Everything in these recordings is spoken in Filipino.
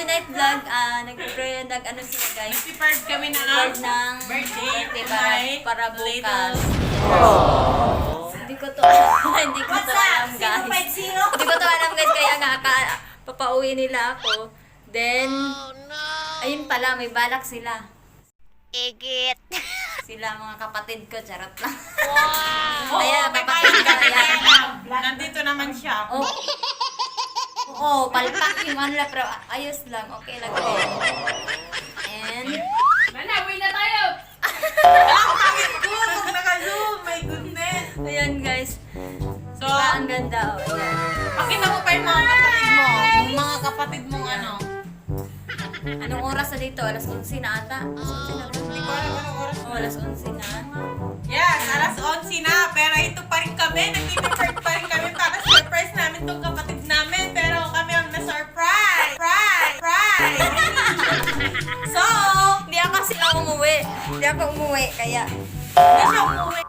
night vlog, nag-ano sila guys. Nag-prepared kami ng birthday para bukas. Hindi ko to hindi ko to alam guys. 050? Hindi ko to alam guys, kaya nga papauwi nila ako. Then, ayun pala, may balak sila. Igit. Sila mga kapatid ko, charot lang. Wow. Kaya kapatid ko, yan. Nandito naman siya. Oh. Oo, palpak yung ano lang, pero ayos lang, okay lang din. And, Uwi na tayo! Good! Huwag naka-zoom! My goodness! ayan guys. So, Diba, ang ganda, oh. Ayan. pakita mo pa yung mga kapatid mo. Yung mga kapatid mong ano. Anong oras na dito? Alas 11 na ata. Alas 11 na ba? Hindi ko alam anong oras. Oh, alas 11 na. Yes, alas 11 na. Pero ito pa rin kami. Nag-prepared pa rin kami para surprise namin tong kapatid namin. Pero kami ang na-surprise. Surprise! So, Hindi ako kasi umuwi. Hindi ako umuwi, kaya. hindi siya umuwi.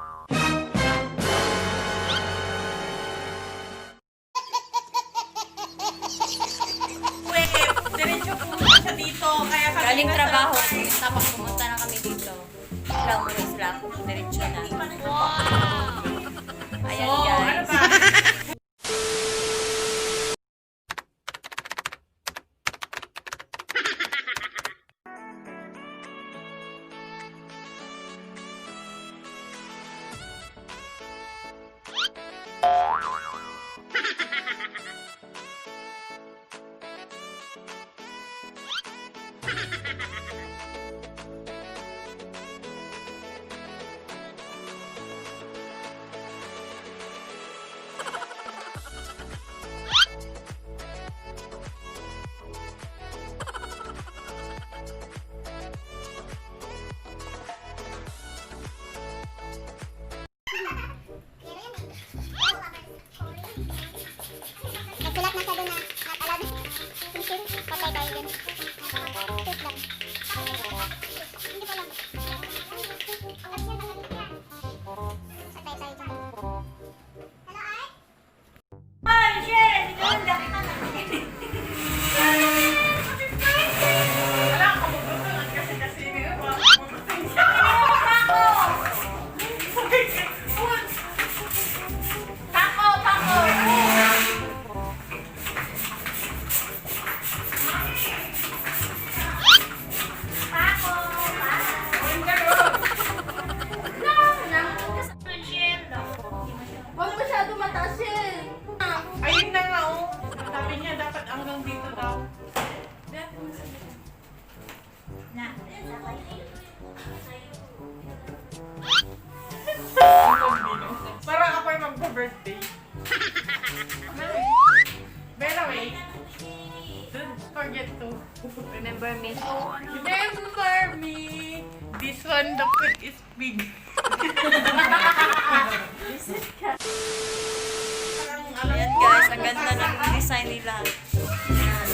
Diretso pumunta siya dito. Kaya kami Galing nasa- trabaho. Tapos pumunta na kami dito. Wala umuwi sila ako. Diretso na. Ayan So, ano guys. ba? Nagsulat na siya doon na not allowed fishing. Patay tayo dun. Take lang. Hindi ko lang. Patay tayo dun. Hello, Ay? Ay, shit! Ganda. Wala ako mabutulan kasi nga pa. Pako, pako. Pako, Huwag masyado mataas eh. Ayun na nga oh. Sabi niya dapat hanggang dito daw. Parang ako yung magpa-birthday. Pero wait. Don't forget to Remember me. remember me. This one, the foot is big. Ayan guys, ang ganda ng design nila. Ayan.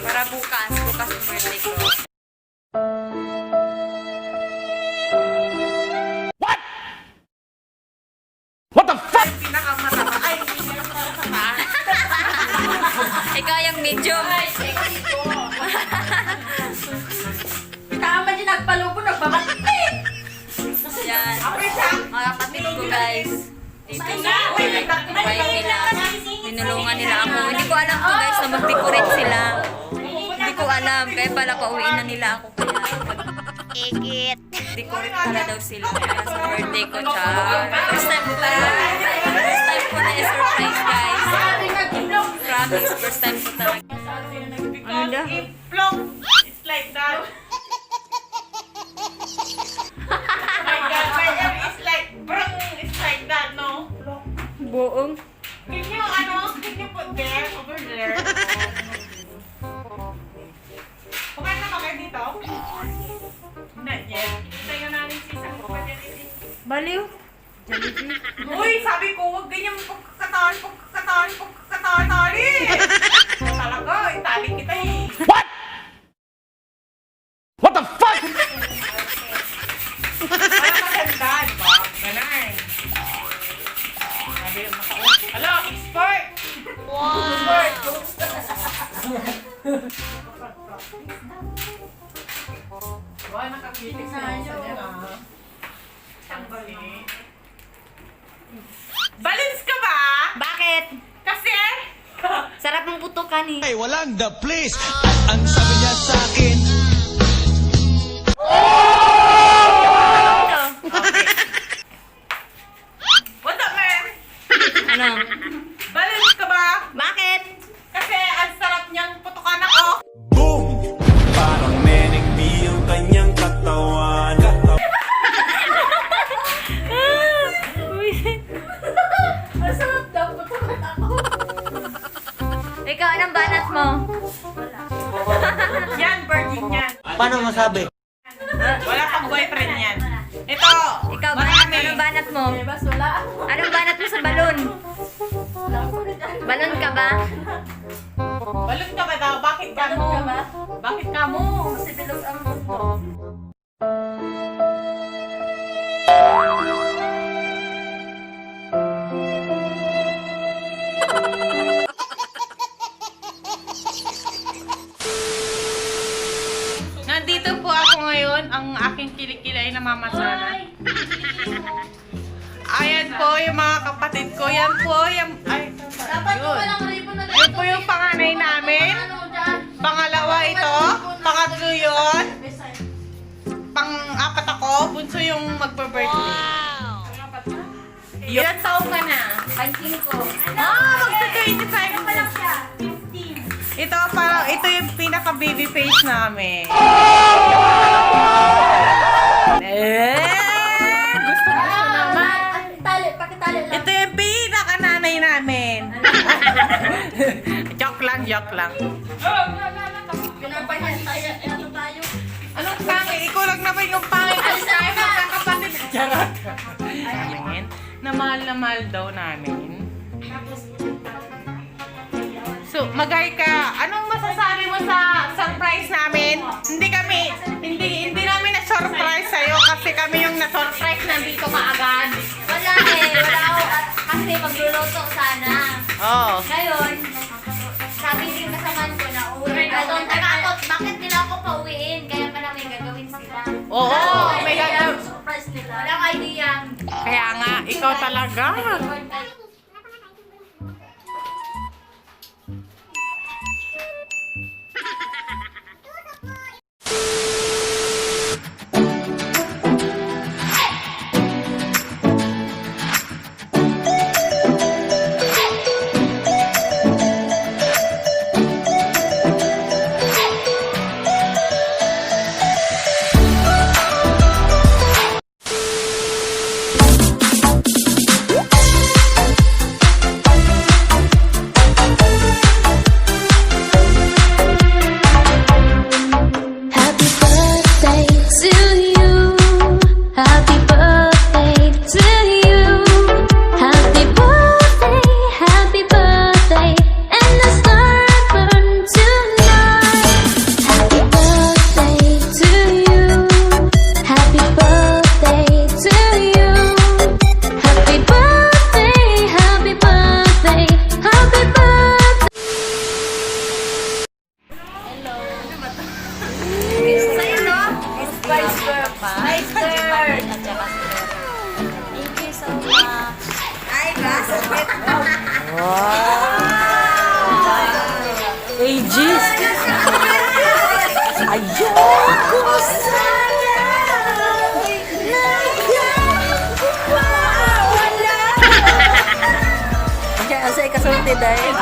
Para bukas yung birthday ko. Pinakamatata. Ay, hindi na para sa taas. Ikaw yung medium. Tama dyan, nagpalubo, nagbabati. Yan. Okay siya. Mga kapatid ko guys. Dito sa wife nila. Tinulungan nila ako. Hindi ko alam to guys na mag-decorate sila. Hindi ko alam. Kaya pala pauwiin na nila ako. Kaya igit. mag-decorate pala daw sila. Kaya sa birthday ko siya. First time ko talaga. First time ko na i-surprise guys. Promise, first time ko talaga. Because daw? if plonk, it's like that. My God, my hair is like brung, it's like that, no? Buong. Can you put there, over there? Kumain na ba kayo dito? Not yet. Hintayin nga namin si Isang Pagkakalitin. Baliw. Uy, sabi ko, huwag ganyan pagkakataan. Talaga, itali kita eh. What the fuck? Para maganda, diba? Ganun. Sabi yung makauwi. Hello, expert! Wow! Expert! kani. Ay, walang the place. At ang sabi niya sa akin, What's up, man? Ano? Balance ka ba? Bakit? Kasi ang sarap niyang putukan ako. boom! Parang Meneng B ang kanyang katawan. Masarap daw. Putukan ako. Ikaw, anong banat mo? Yan, virgin yan. Paano masabi? Wala pang boyfriend yan. Ito, Ikaw, marami. anong banat mo? Bas, wala. Anong banat mo sa balon? Balon ka ba? Balon ka ba daw? Bakit ka mo? Ka ba? Bakit ka mo? Kasi bilog ang mundo. Nandito po ako ngayon, ang aking kilikilay na mama sana. Ayan po yung mga kapatid ko. Yan po yung... Ay, Dapat ko yun. walang ribbon na Yun po yung panganay namin. Ano dyan? Pangalawa ito. Pangatlo yun. Pang-apat ako. Bunso yung magpa-birthday. Ilan taong ka na? Pansin ko. Magsa-25 pa lang siya. 15. Ito yung pinaka-baby face namin. Gusto naman. Tali, pakitali lang. Ito yung pinaka-nanay namin. Joke lang. Pinapayan tayo. Ano tayo? Anong pangit? Ikaw lang naman yung pangit. Kasi tayo magkakapatid. Charot. Ayan. Na mahal daw namin. So, Magay ka, anong masasabi mo sa surprise namin? Hindi namin na-surprise sa'yo kasi kami yung na-surprise nandito ka agad. Wala wala ako. Kasi magluluto sana. Oo. Ngayon, sabi din kasamaan ko na uwi. Nakatakot, bakit nila ako pauwiin? Kaya pala may gagawin sila. Oo, may gagawin. Surprise nila. Walang idea. Kaya nga, ikaw talaga. Happy birthday to you. Happy birthday to you. Happy birthday, and the star burn tonight. Happy birthday to you. Happy birthday to you. Happy birthday, happy birthday, happy birthday. Sa'yo, no? Spice Girl pa. Spice Girl. At saka si Red. Thank you so much. Ay, nasa wet. Ages! Ayoko sana! Okay, asa ikasulti dahil?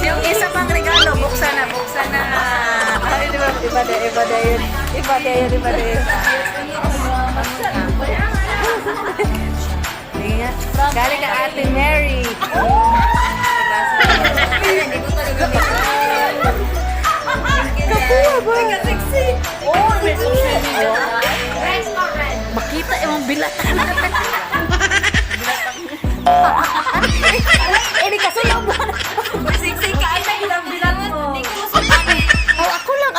Yung isa pang regalo, buksan na. Ay, di ba? Iba na yun. Sige nga. Galing ka Ate Mary. Kapuha ba? Ka-sexy. Oh, may social media. Makita yung bilat. Ini kasuyaw ba? Siksik ka, ay bilang-bilang mo. Hindi ko sa pangit. Oh, ako lang.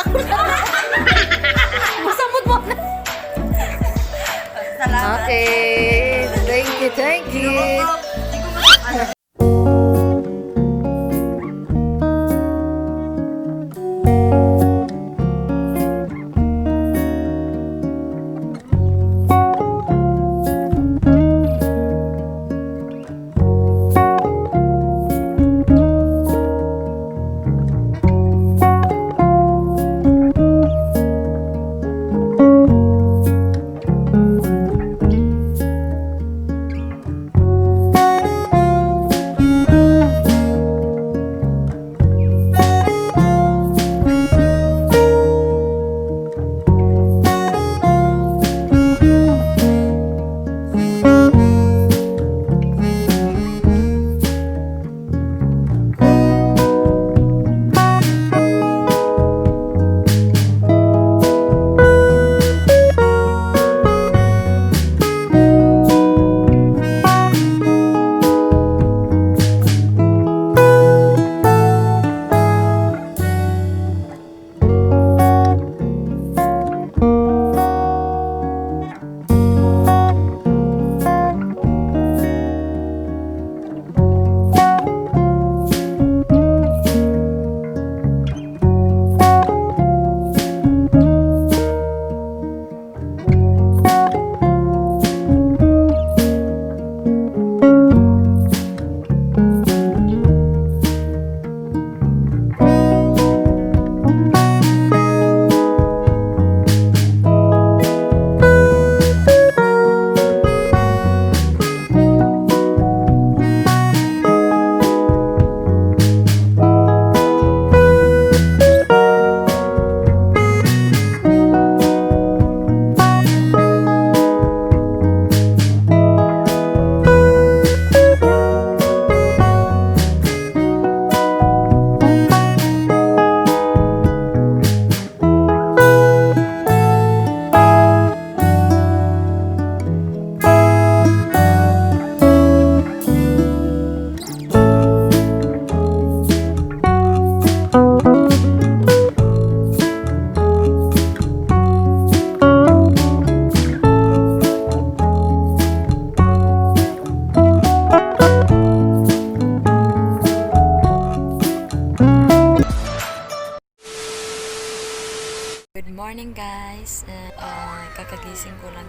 Masamot mo na. Salamat. Okay. Thank you.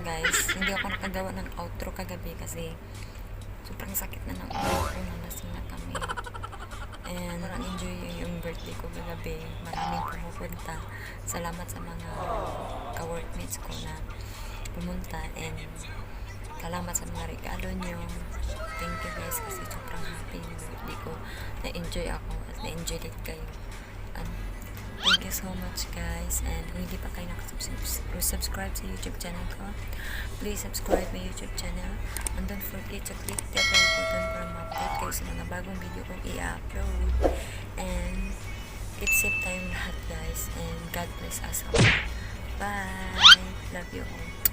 guys. Hindi ako nakagawa ng outro kagabi kasi sobrang sakit na ng ulo ko nung lasing na kami. And enjoy yung birthday ko kagabi. Maraming pumupunta. Salamat sa mga ka-workmates ko na pumunta. And salamat sa mga regalo nyo. Thank you guys kasi sobrang happy yung birthday ko. Na-enjoy ako at na-enjoy din kayo. And thank you so much guys. And kung hindi pa kayo nakasubscribe sa YouTube channel ko, please subscribe my YouTube channel. And don't forget to click the bell button para ma-update kayo sa mga bagong video kong i-upload. And keep safe tayong lahat guys. And God bless us all. Bye! Love you all.